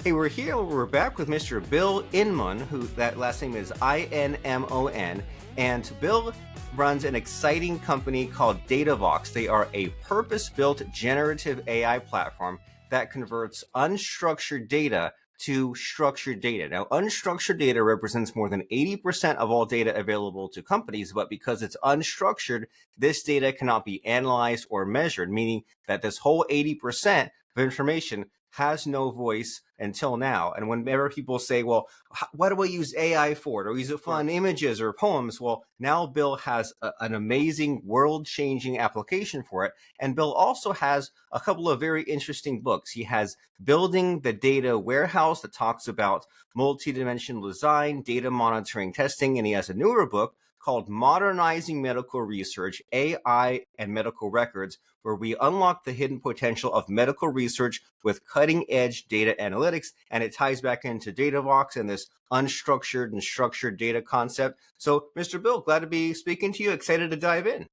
Hey, we're back with Mr. Bill Inmon, who that last name is Inmon, and Bill runs an exciting company called Datavox. They are a purpose-built generative AI platform that converts unstructured data to structured data. Now, unstructured data represents more than 80% of all data available to companies, but because it's unstructured, this data cannot be analyzed or measured, meaning that this whole 80% of information has no voice until now. And whenever people say, well, what do I use AI for? Or use it for images or poems? Well, now Bill has an amazing world-changing application for it. And Bill also has a couple of very interesting books. He has Building the Data Warehouse that talks about multidimensional design, data monitoring, testing, and he has a newer book called Modernizing Medical Research, AI and Medical Records, where we unlock the hidden potential of medical research with cutting-edge data analytics, and it ties back into Datavox and this unstructured and structured data concept. So, Mr. Bill, glad to be speaking to you. Excited to dive in.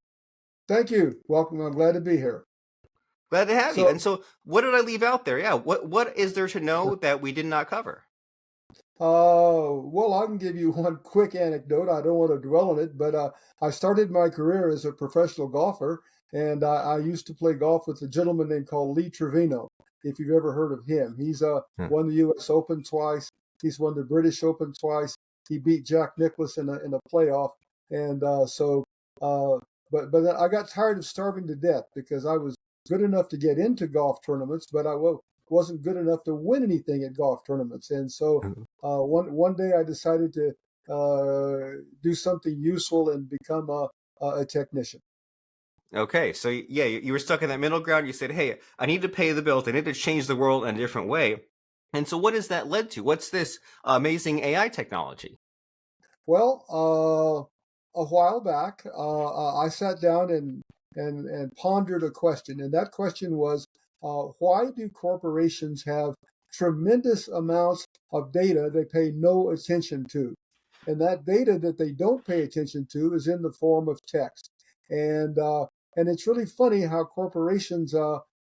Thank you. Welcome. I'm glad to be here. Glad to have you. And so, what did I leave out there? Yeah, what is there to know that we did not cover? Well, I can give you one quick anecdote. I don't want to dwell on it, but I started my career as a professional golfer, and I used to play golf with a gentleman named called Lee Trevino. If you've ever heard of him, he's won the U.S. Open twice. He's won the British Open twice. He beat Jack Nicklaus in a playoff, and but then I got tired of starving to death because I was good enough to get into golf tournaments, but I wasn't good enough to win anything at golf tournaments. And so one day I decided to do something useful and become a technician. Okay, so yeah, you were stuck in that middle ground. You said, hey, I need to pay the bills. I need to change the world in a different way. And so what has that led to? What's this amazing AI technology? Well, a while back, I sat down and pondered a question, and that question was, why do corporations have tremendous amounts of data they pay no attention to? And that data that they don't pay attention to is in the form of text. And it's really funny how corporations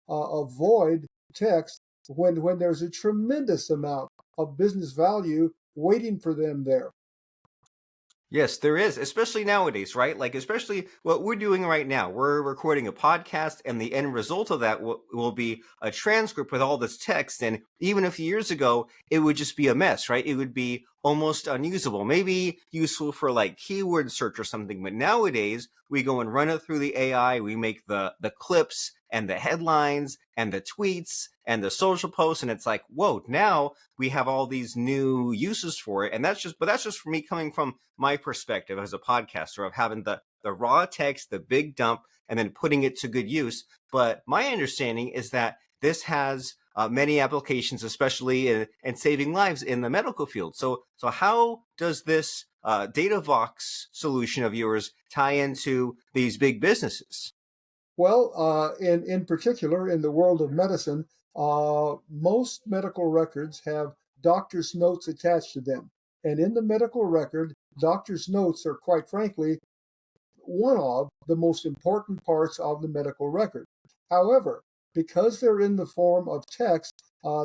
avoid text when there's a tremendous amount of business value waiting for them there. Yes, there is, especially nowadays, right? Like, especially what we're doing right now. We're recording a podcast, and the end result of that will be a transcript with all this text. And even a few years ago, it would just be a mess, right? It would be almost unusable, maybe useful for like keyword search or something. But nowadays, we go and run it through the AI. We make the clips and the headlines and the tweets and the social posts. And it's like, whoa, now we have all these new uses for it. And that's just for me coming from my perspective as a podcaster of having the raw text, the big dump, and then putting it to good use. But my understanding is that this has many applications, especially in saving lives in the medical field. So how does this Datavox solution of yours tie into these big businesses? Well, in particular, in the world of medicine, most medical records have doctor's notes attached to them. And in the medical record, doctor's notes are, quite frankly, one of the most important parts of the medical record. However, because they're in the form of text,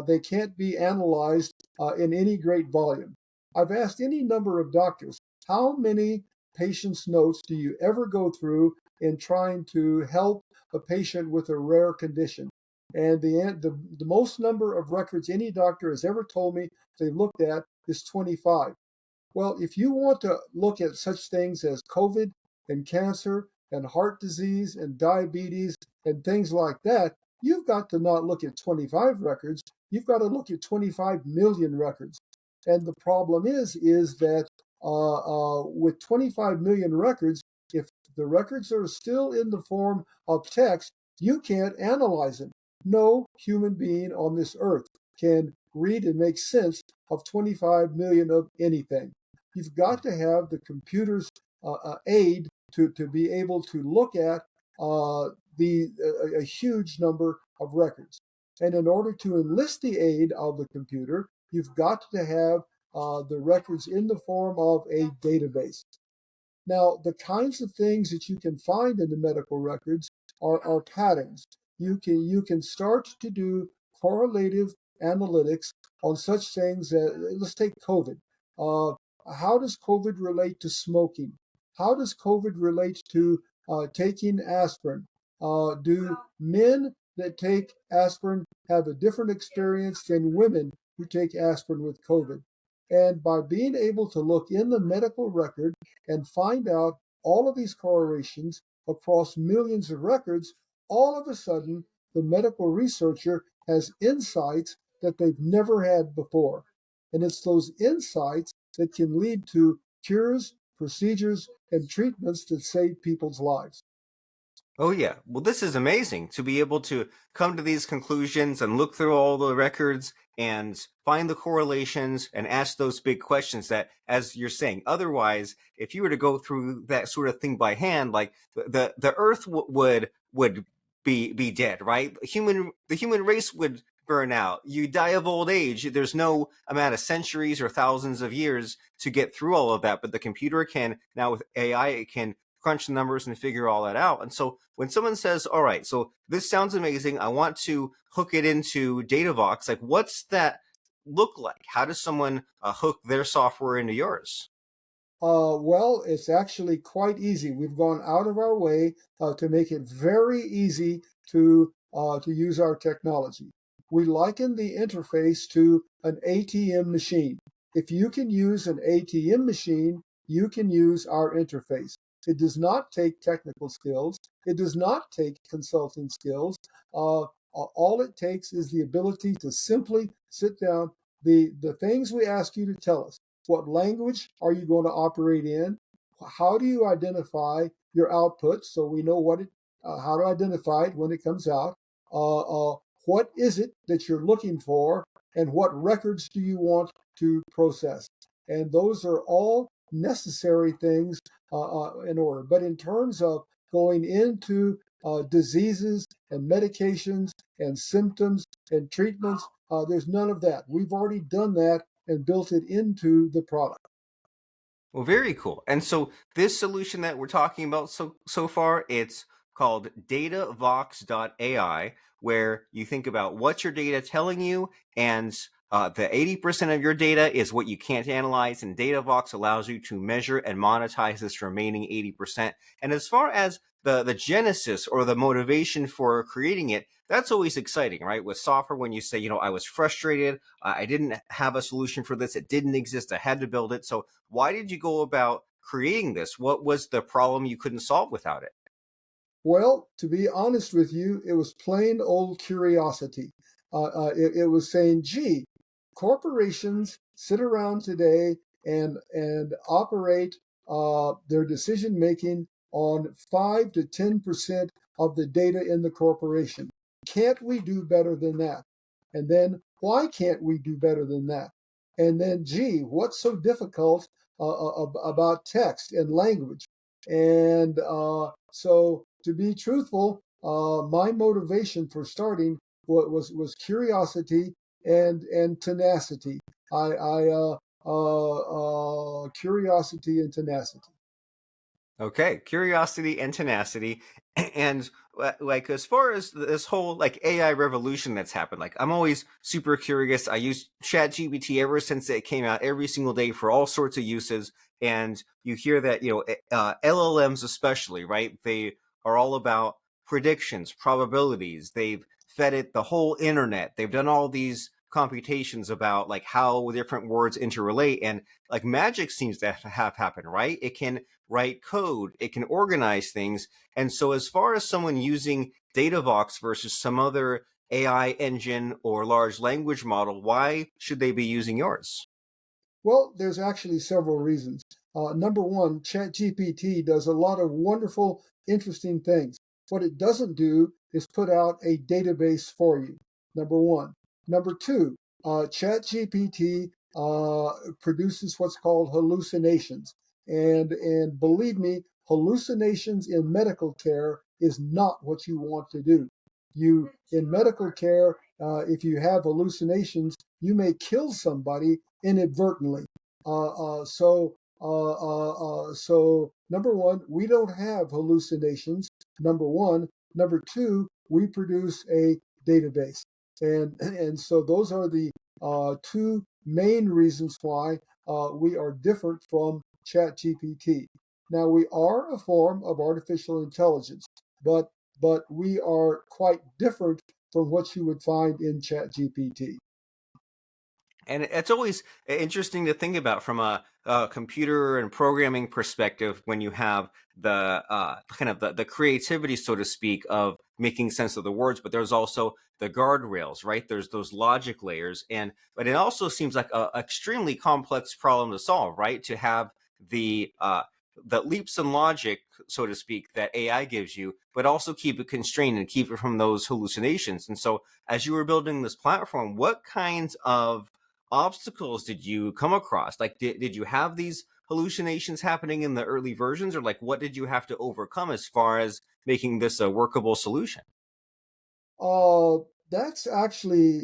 they can't be analyzed in any great volume. I've asked any number of doctors, how many patient's notes do you ever go through in trying to help a patient with a rare condition? And the most number of records any doctor has ever told me they looked at is 25. Well, if you want to look at such things as COVID and cancer and heart disease and diabetes and things like that, you've got to not look at 25 records. You've got to look at 25 million records. And the problem is that with 25 million records, if the records are still in the form of text, you can't analyze them. No human being on this earth can read and make sense of 25 million of anything. You've got to have the computer's aid to be able to look at a huge number of records. And in order to enlist the aid of the computer, you've got to have the records in the form of a database. Now, the kinds of things that you can find in the medical records are patterns. You can start to do correlative analytics on such things as, let's take COVID. Uh, how does COVID relate to smoking? How does COVID relate to taking aspirin? Do men that take aspirin have a different experience than women who take aspirin with COVID? And by being able to look in the medical record and find out all of these correlations across millions of records, all of a sudden the medical researcher has insights that they've never had before. And it's those insights that can lead to cures, procedures, and treatments that save people's lives. Oh, yeah. Well, this is amazing to be able to come to these conclusions and look through all the records and find the correlations and ask those big questions that, as you're saying, otherwise, if you were to go through that sort of thing by hand, like the Earth would be dead, right? The human race would burn out. You die of old age. There's no amount of centuries or thousands of years to get through all of that, but the computer can now with AI, it can crunch the numbers and figure all that out. And so when someone says, all right, so this sounds amazing, I want to hook it into Datavox, like what's that look like? How does someone hook their software into yours? Well, it's actually quite easy. We've gone out of our way to make it very easy to use our technology. We liken the interface to an ATM machine. If you can use an ATM machine, you can use our interface. It does not take technical skills. It does not take consulting skills. All it takes is the ability to simply sit down. The things we ask you to tell us. What language are you going to operate in? How do you identify your output so we know how to identify it when it comes out? What is it that you're looking for, and what records do you want to process? And those are all necessary things in order. But in terms of going into diseases and medications and symptoms and treatments, there's none of that. We've already done that and built it into the product. Well, very cool. And so this solution that we're talking about so far, it's called Datavox.ai, where you think about what's your data telling you, and the 80% of your data is what you can't analyze, and Datavox allows you to measure and monetize this remaining 80%. And as far as the genesis or the motivation for creating it, that's always exciting, right? With software, when you say, I was frustrated, I didn't have a solution for this, it didn't exist, I had to build it. So why did you go about creating this? What was the problem you couldn't solve without it? Well, to be honest with you, it was plain old curiosity. It was saying, gee, corporations sit around today and operate their decision making on 5 to 10% of the data in the corporation. Can't we do better than that? And then why can't we do better than that? And then, gee, what's so difficult about text and language? And so, to be truthful, my motivation for starting was curiosity and tenacity. Curiosity and tenacity. Okay, curiosity and tenacity. And like as far as this whole like AI revolution that's happened, like I'm always super curious. I use ChatGPT ever since it came out every single day for all sorts of uses. And you hear that, LLMs especially, right? They are all about predictions, probabilities. They've fed it the whole internet. They've done all these computations about like how different words interrelate, and like magic seems to have happened, right? It can write code, it can organize things. And so, as far as someone using Datavox versus some other AI engine or large language model, why should they be using yours? Well, there's actually several reasons. Number one, ChatGPT does a lot of wonderful, interesting things. What it doesn't do is put out a database for you. Number one. Number two, ChatGPT produces what's called hallucinations. And believe me, hallucinations in medical care is not what you want to do. In medical care, if you have hallucinations, you may kill somebody inadvertently. So number one, we don't have hallucinations. Number one. Number two, we produce a database. And so those are the two main reasons why we are different from ChatGPT. Now we are a form of artificial intelligence, but we are quite different from what you would find in ChatGPT. And it's always interesting to think about from a computer and programming perspective when you have the kind of the creativity, so to speak, of making sense of the words, but there's also the guardrails, right? There's those logic layers, and but it also seems like a extremely complex problem to solve, right? To have the leaps in logic, so to speak, that AI gives you, but also keep it constrained and keep it from those hallucinations. And so, as you were building this platform, what kinds of obstacles did you come across? Like, did you have these hallucinations happening in the early versions, or like what did you have to overcome as far as making this a workable solution? Uh, that's actually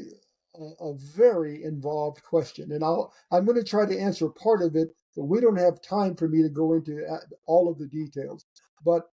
a very involved question, and I'm going to try to answer part of it, but we don't have time for me to go into all of the details. But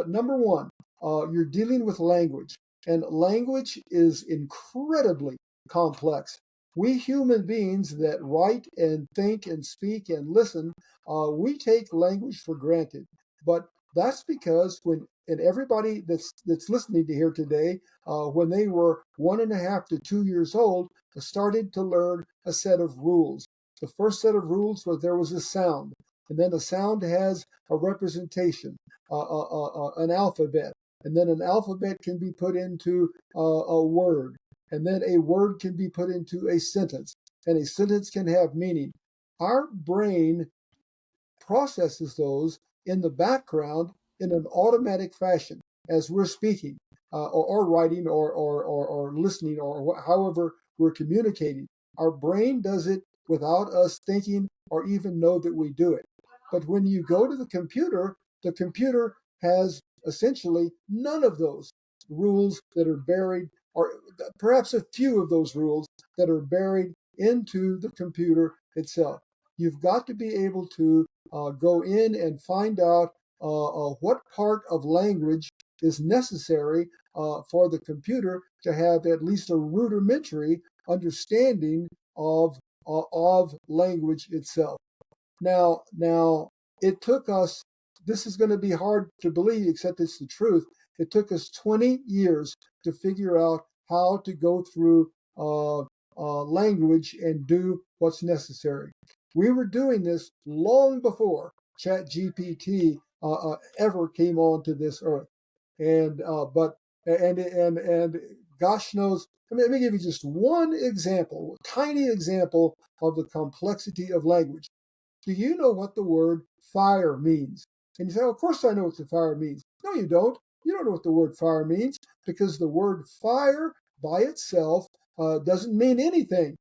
number one, you're dealing with language, and language is incredibly complex. We human beings that write and think and speak and listen, we take language for granted. But that's because when and everybody that's listening to here today when they were 1.5 to 2 years old, started to learn a set of rules. The first set of rules was there was a sound, and then a sound has a representation, an alphabet, and then an alphabet can be put into a word, and then a word can be put into a sentence, and a sentence can have meaning. Our brain processes those in the background in an automatic fashion as we're speaking or writing or listening or however we're communicating. Our brain does it without us thinking or even know that we do it. But when you go to the computer has essentially none of those rules that are buried, or perhaps a few of those rules that are buried into the computer itself. You've got to be able to go in and find out what part of language is necessary for the computer to have at least a rudimentary understanding of language itself. Now, it took us. This is going to be hard to believe, except it's the truth. It took us 20 years to figure out how to go through language and do what's necessary. We were doing this long before ChatGPT ever came onto this earth, and but and gosh knows. Let me give you just one example, a tiny example of the complexity of language. Do you know what the word fire means? And you say, oh, of course I know what the fire means. No, you don't. You don't know what the word fire means because the word fire by itself doesn't mean anything.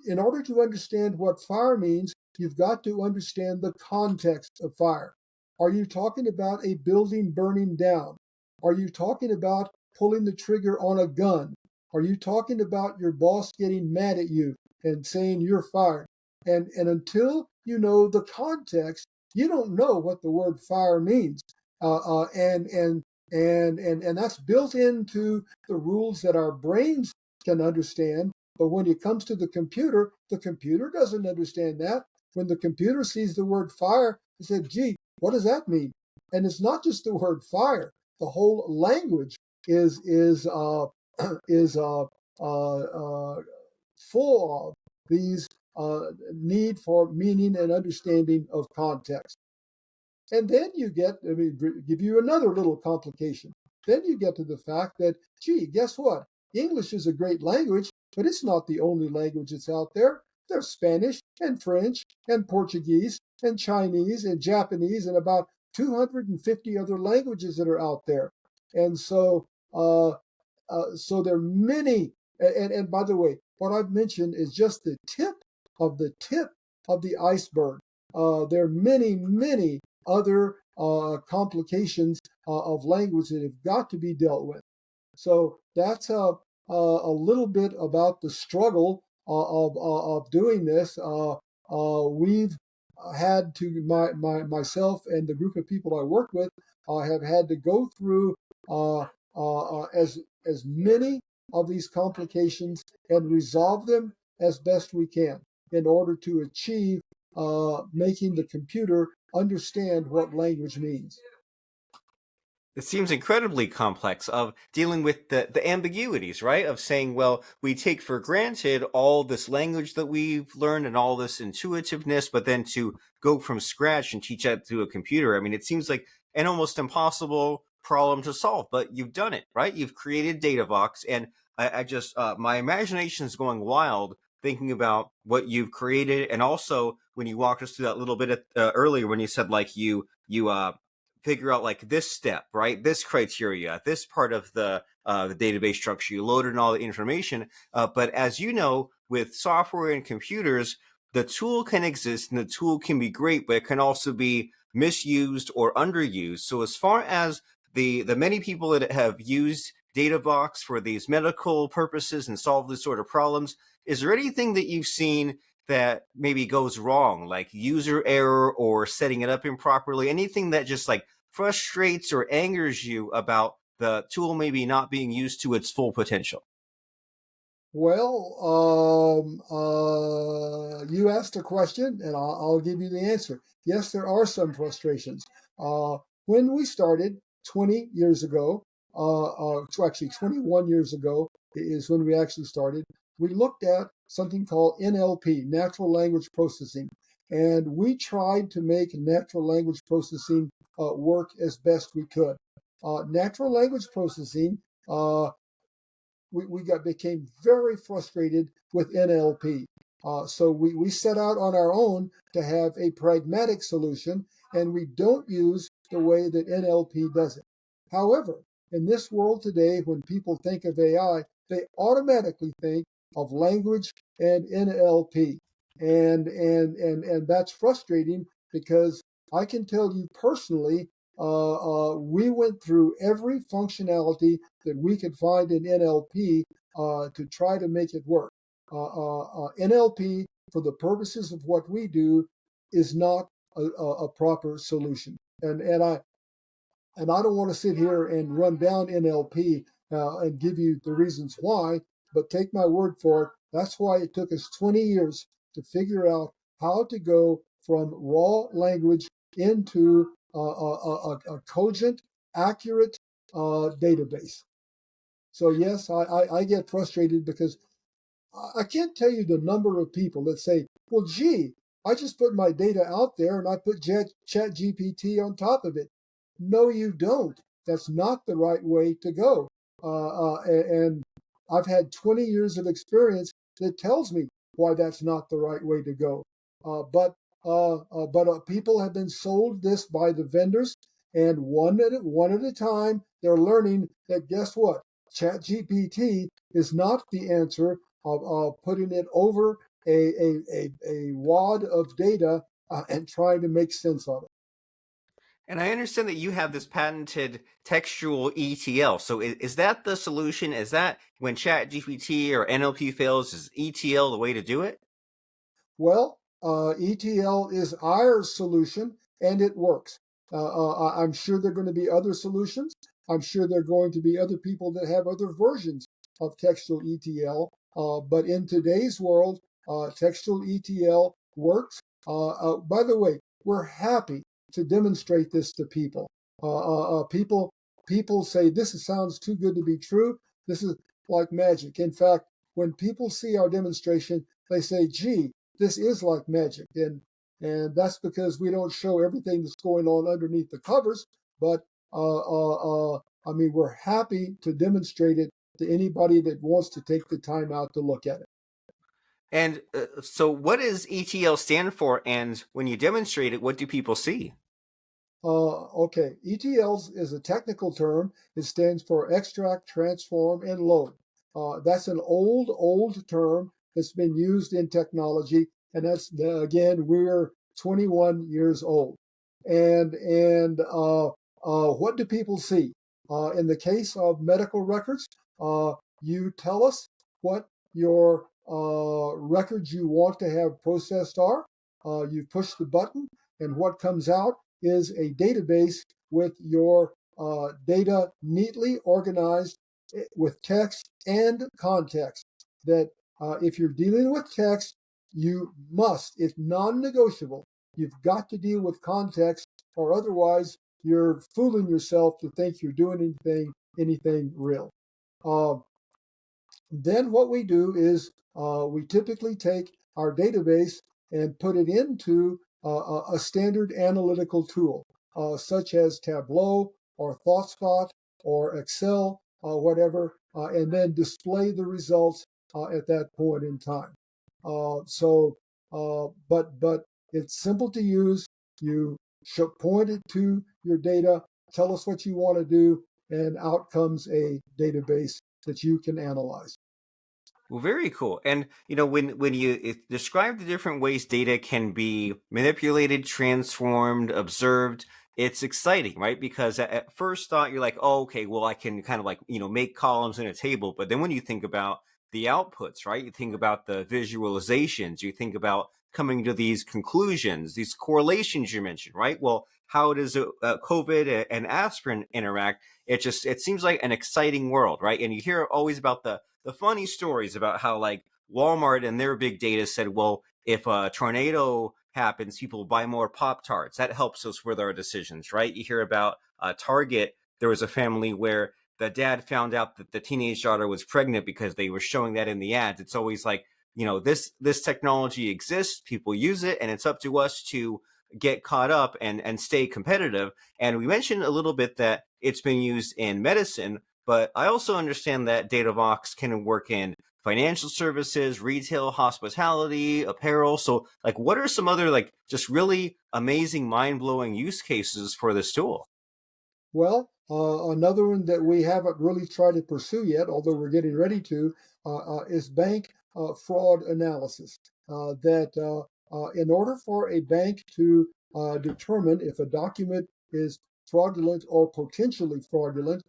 In order to understand what fire means, you've got to understand the context of fire. Are you talking about a building burning down? Are you talking about pulling the trigger on a gun? Are you talking about your boss getting mad at you and saying you're fired? And until you know the context, you don't know what the word fire means. And that's built into the rules that our brains can understand. But when it comes to the computer doesn't understand that. When the computer sees the word fire, it said, gee, what does that mean? And it's not just the word fire. The whole language is is full of these need for meaning and understanding of context. And then you get, let me give you another little complication. Then you get to the fact that, gee, guess what? English is a great language, but it's not the only language that's out there. There's Spanish and French and Portuguese and Chinese and Japanese and about 250 other languages that are out there. And so there are many. And by the way, what I've mentioned is just the tip of the iceberg. There are many other complications of language that have got to be dealt with. So that's a little bit about the struggle of doing this. We've had to myself and the group of people I work with have had to go through as many of these complications and resolve them as best we can in order to achieve making the computer understand what language means. It seems incredibly complex of dealing with the ambiguities, right? Of saying, well, we take for granted all this language that we've learned and all this intuitiveness, but then to go from scratch and teach that to a computer, I mean, it seems like an almost impossible problem to solve, but you've done it, right? You've created Datavox, and I just, my imagination is going wild thinking about what you've created. And also when you walked us through that little bit earlier, when you said like you figure out like this step, right? This criteria, this part of the database structure. You load in all the information. But as you know, with software and computers, the tool can exist and the tool can be great, but it can also be misused or underused. So as far as the many people that have used Datavox for these medical purposes and solve this sort of problems, is there anything that you've seen that maybe goes wrong, like user error or setting it up improperly? Anything that just like frustrates or angers you about the tool maybe not being used to its full potential? Well, you asked a question, and I'll give you the answer. Yes, there are some frustrations. When we started 20 years ago, so actually 21 years ago is when we actually started, we looked at something called NLP, natural language processing, and we tried to make natural language processing work as best we could. Natural language processing we became very frustrated with NLP. So we set out on our own to have a pragmatic solution, and we don't use the way that NLP does it. However, in this world today, when people think of AI, they automatically think of language and NLP, and that's frustrating because I can tell you personally, we went through every functionality that we could find in NLP to try to make it work. NLP, for the purposes of what we do, is not a proper solution. And I don't want to sit here and run down NLP and give you the reasons why, but take my word for it. That's why it took us 20 years to figure out how to go from raw language into a cogent, accurate database. So yes, I get frustrated because I can't tell you the number of people that say, well, gee, I just put my data out there and I put Chat GPT on top of it. No, you don't. That's not the right way to go. And I've had 20 years of experience that tells me why that's not the right way to go. But people have been sold this by the vendors, and one at a time, they're learning that guess what? ChatGPT is not the answer of putting it over a wad of data and trying to make sense of it. And I understand that you have this patented textual ETL. So is that the solution? Is that when ChatGPT or NLP fails, is ETL the way to do it? Well, ETL is our solution and it works. I'm sure there are going to be other solutions. I'm sure there are going to be other people that have other versions of textual ETL. But in today's world, textual ETL works. By the way, we're happy to demonstrate this to people. People say sounds too good to be true. This is like magic. In fact, when people see our demonstration, they say, "Gee, this is like magic," and that's because we don't show everything that's going on underneath the covers. But I mean, we're happy to demonstrate it to anybody that wants to take the time out to look at it. And so what does ETL stand for? And when you demonstrate it, what do people see? Okay, ETLs is a technical term. It stands for extract, transform, and load. That's an old term that's been used in technology, and again, we're 21 years old. And what do people see? In the case of medical records, you tell us what your records you want to have processed are. You push the button, and what comes out is a database with your data neatly organized with text and context. That if you're dealing with text, you must, it's non-negotiable. You've got to deal with context, or otherwise you're fooling yourself to think you're doing anything real. Uh, then what we do is we typically take our database and put it into a standard analytical tool, such as Tableau or ThoughtSpot or Excel, whatever, and then display the results at that point in time. But it's simple to use. You should point it to your data, tell us what you want to do, and out comes a database that you can analyze. Well, very cool. And when you describe the different ways data can be manipulated, transformed, observed, it's exciting, right? Because at first thought, you're like, oh, okay, well, I can kind of like make columns in a table. But then when you think about the outputs, right? You think about the visualizations. You think about coming to these conclusions, these correlations you mentioned, right? Well, how does COVID and aspirin interact? It seems like an exciting world, right? And you hear always about the funny stories about how like Walmart and their big data said, well, if a tornado happens, people buy more Pop Tarts. That helps us with our decisions, right? You hear about Target. There was a family where the dad found out that the teenage daughter was pregnant because they were showing that in the ads. It's always like, this technology exists, people use it, and it's up to us to get caught up and stay competitive. And we mentioned a little bit that it's been used in medicine, but I also understand that Datavox can work in financial services, retail, hospitality, apparel. So, like, what are some other, like, just really amazing, mind blowing use cases for this tool? Well, another one that we haven't really tried to pursue yet, although we're getting ready to, is bank fraud analysis. In order for a bank to determine if a document is fraudulent or potentially fraudulent,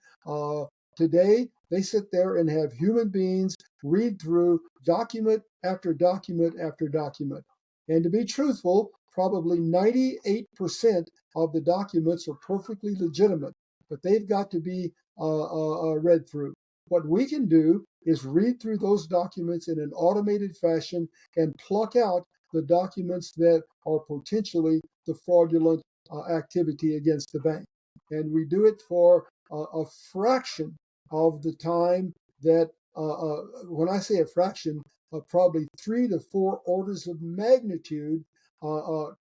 today they sit there and have human beings read through document after document after document. And to be truthful, probably 98% of the documents are perfectly legitimate, but they've got to be read through. What we can do is read through those documents in an automated fashion and pluck out the documents that are potentially the fraudulent activity against the bank. And we do it for a fraction of the time that, when I say a fraction, probably 3 to 4 orders of magnitude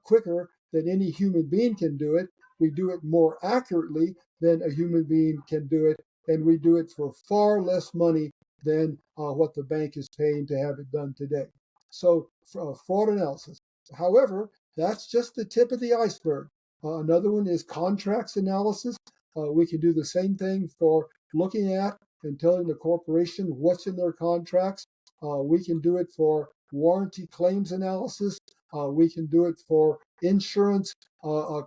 quicker than any human being can do it. We do it more accurately than a human being can do it, and we do it for far less money than what the bank is paying to have it done today. So, fraud analysis. However, that's just the tip of the iceberg. Another one is contracts analysis. We can do the same thing for looking at and telling the corporation what's in their contracts. We can do it for warranty claims analysis. We can do it for insurance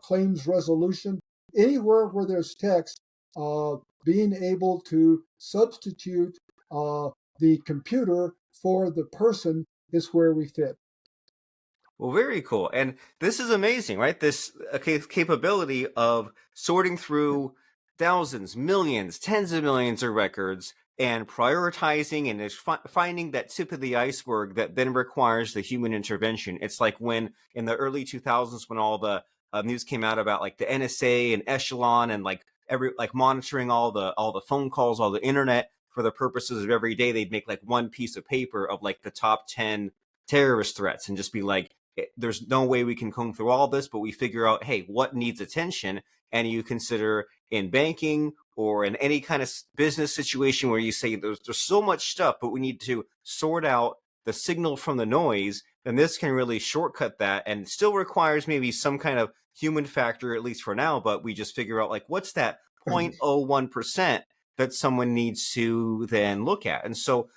claims resolution. Anywhere where there's text, being able to substitute the computer for the person is where we fit. Well, very cool. And this is amazing, right? This capability of sorting through thousands, millions, tens of millions of records and prioritizing and finding that tip of the iceberg that then requires the human intervention. It's like when in the early 2000s, when all the news came out about like the NSA and Echelon and like monitoring all the phone calls, all the internet for the purposes of every day, they'd make like one piece of paper of like the top 10 terrorist threats and just be like, there's no way we can comb through all this, but we figure out, hey, what needs attention? And you consider in banking or in any kind of business situation where you say there's so much stuff, but we need to sort out the signal from the noise, then this can really shortcut that and still requires maybe some kind of human factor, at least for now, but we just figure out like what's that 0.01% that someone needs to then look at. And so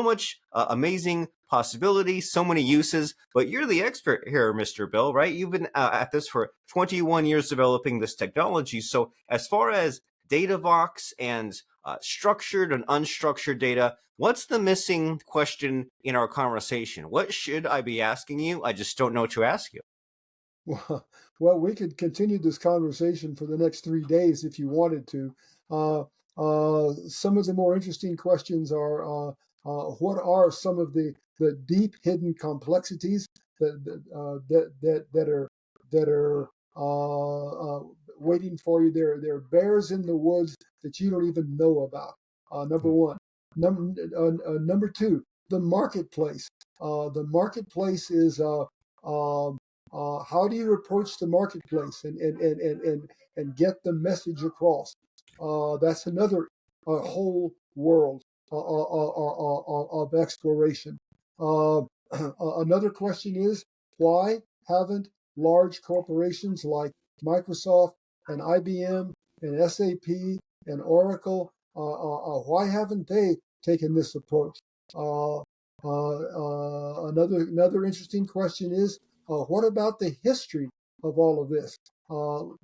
much amazing possibility, so many uses, but you're the expert here, Mr. Bill, right? You've been at this for 21 years developing this technology. So as far as Datavox and structured and unstructured data, what's the missing question in our conversation? What should I be asking you? I just don't know what to ask you. Well, we could continue this conversation for the next 3 days if you wanted to. Some of the more interesting questions are what are some of the deep hidden complexities that are waiting for you. There are bears in the woods that you don't even know about. Number one. Number two, the marketplace. The marketplace is how do you approach the marketplace and get the message across? That's another whole world of exploration. Another question is why haven't large corporations like Microsoft and IBM and SAP and Oracle, why haven't they taken this approach? Another interesting question is what about the history of all of this?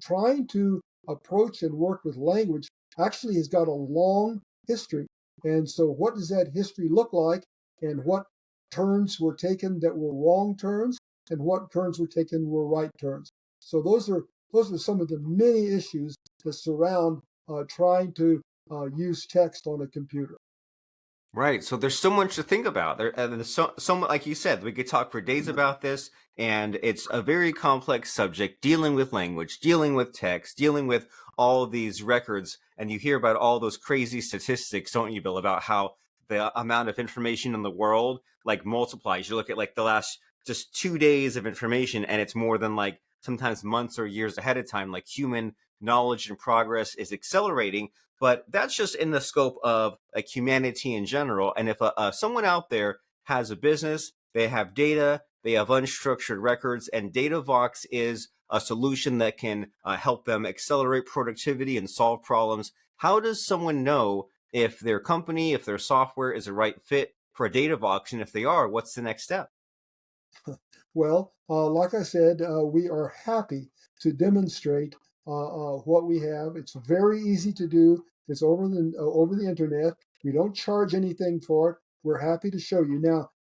Trying to approach and work with language actually has got a long history. And so, what does that history look like? And what turns were taken that were wrong turns, and what turns were taken were right turns? So, those are some of the many issues that surround trying to use text on a computer. Right. So there's so much to think about. There's so much, like you said, we could talk for days about this, and it's a very complex subject, dealing with language, dealing with text, dealing with all these records. And you hear about all those crazy statistics, don't you, Bill, about how the amount of information in the world like multiplies. You look at like the last just 2 days of information, and it's more than like sometimes months or years ahead of time. Like human knowledge and progress is accelerating, but that's just in the scope of like humanity in general. And if someone out there has a business, they have data, they have unstructured records, and Datavox is a solution that can help them accelerate productivity and solve problems. How does someone know if their company, if their software is a right fit for a Datavox? And if they are, what's the next step? Well, like I said, we are happy to demonstrate what we have. It's very easy to do. It's over the internet. We don't charge anything for it. We're happy to show you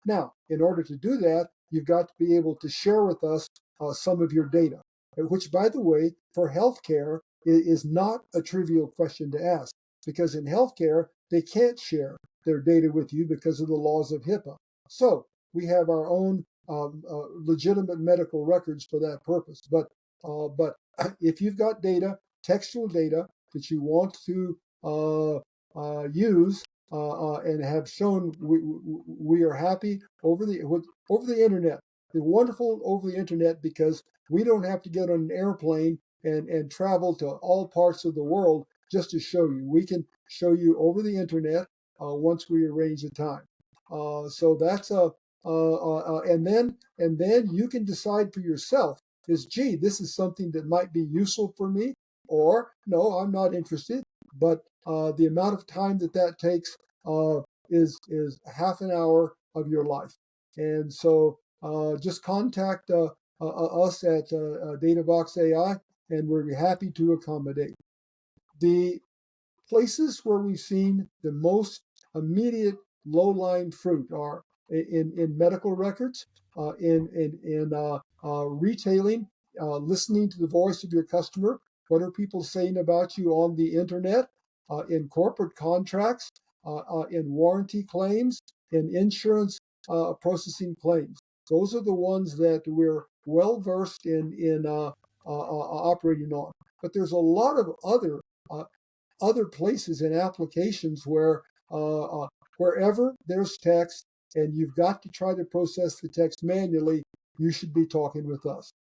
now. In order to do that, you've got to be able to share with us some of your data, which, by the way, for healthcare is not a trivial question to ask because in healthcare they can't share their data with you because of the laws of HIPAA. So we have our own legitimate medical records for that purpose. But if you've got data, textual data that you want to use and have shown, we are happy over the internet. They're wonderful over the internet because we don't have to get on an airplane and travel to all parts of the world just to show you. We can show you over the internet once we arrange a time. So that's a and then you can decide for yourself is gee, this is something that might be useful for me, or no, I'm not interested. But the amount of time that takes is half an hour of your life, and so just contact us at Datavox AI, and we're happy to accommodate. The places where we've seen the most immediate low-lying fruit are in medical records, in retailing, listening to the voice of your customer. What are people saying about you on the internet? In corporate contracts, in warranty claims, in insurance processing claims. Those are the ones that we're well versed in operating on. But there's a lot of other places and applications where wherever there's text and you've got to try to process the text manually, you should be talking with us.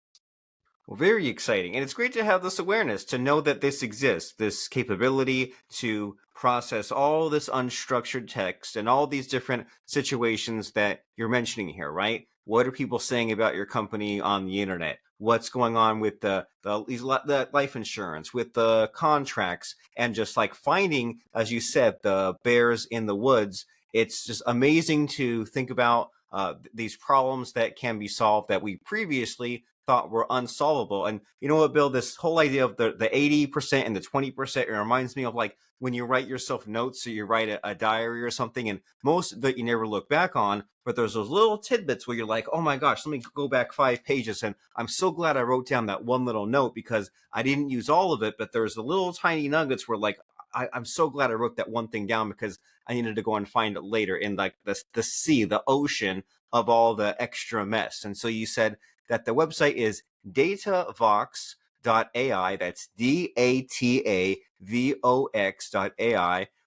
Well, very exciting. And it's great to have this awareness, to know that this exists, this capability to process all this unstructured text and all these different situations that you're mentioning here, right? What are people saying about your company on the internet? What's going on with the life insurance, with the contracts, and just like finding, as you said, the bears in the woods. It's just amazing to think about these problems that can be solved that we previously thought were unsolvable. And you know what, Bill, this whole idea of the 80% and the 20%, it reminds me of like when you write yourself notes or you write a diary or something, and most of it you never look back on, but there's those little tidbits where you're like, oh my gosh, let me go back 5 pages. And I'm so glad I wrote down that one little note because I didn't use all of it, but there's the little tiny nuggets where like, I'm so glad I wrote that one thing down because I needed to go and find it later in like the sea, the ocean of all the extra mess. And so you said that the website is datavox.ai. That's DATAVOX.ai.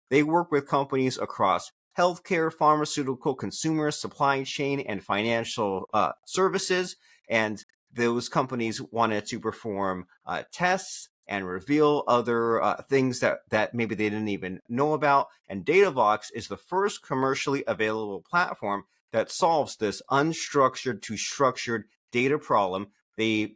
They work with companies across healthcare, pharmaceutical, consumer, supply chain, and financial services. And those companies wanted to perform tests and reveal other things that maybe they didn't even know about. And Datavox is the first commercially available platform that solves this unstructured to structured data problem. They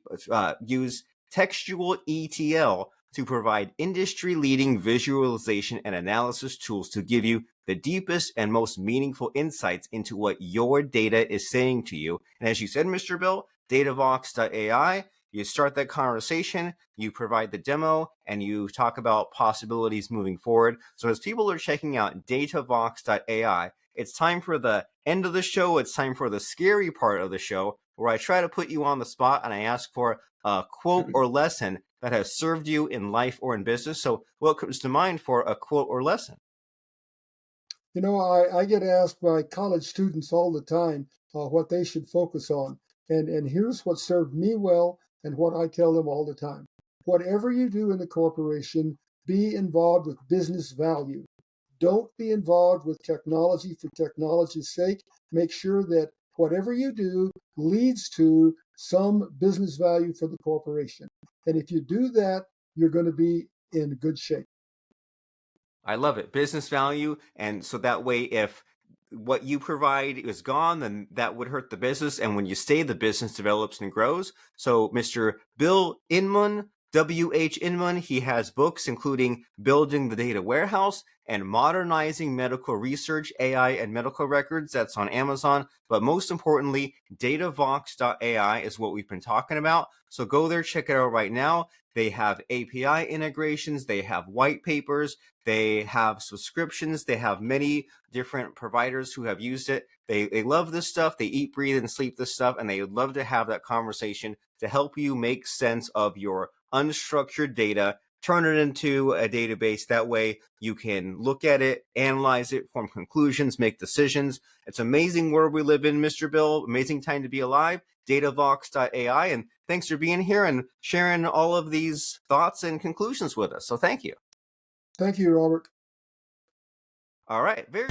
use textual ETL to provide industry-leading visualization and analysis tools to give you the deepest and most meaningful insights into what your data is saying to you. And as you said, Mr. Bill, Datavox.ai, you start that conversation, you provide the demo, and you talk about possibilities moving forward. So as people are checking out Datavox.ai, it's time for the end of the show. It's time for the scary part of the show, where I try to put you on the spot and I ask for a quote or lesson that has served you in life or in business. So what comes to mind for a quote or lesson? I get asked by college students all the time what they should focus on. And here's what served me well and what I tell them all the time. Whatever you do in the corporation, be involved with business value. Don't be involved with technology for technology's sake. Make sure that whatever you do leads to some business value for the corporation. And if you do that, you're going to be in good shape. I love it. Business value. And so that way, if what you provide is gone, then that would hurt the business. And when you stay, the business develops and grows. So Mr. Bill Inmon, W.H. Inmon, he has books including Building the Data Warehouse and Modernizing Medical Research, AI, and Medical Records. That's on Amazon. But most importantly, Datavox.ai is what we've been talking about. So go there, check it out right now. They have API integrations. They have white papers. They have subscriptions. They have many different providers who have used it. They love this stuff. They eat, breathe, and sleep this stuff, and they would love to have that conversation to help you make sense of your unstructured data, turn it into a database. That way you can look at it, analyze it, form conclusions, make decisions. It's amazing world we live in, Mr. Bill. Amazing time to be alive. Datavox.ai. And thanks for being here and sharing all of these thoughts and conclusions with us. So thank you. Thank you, Robert. All right. Very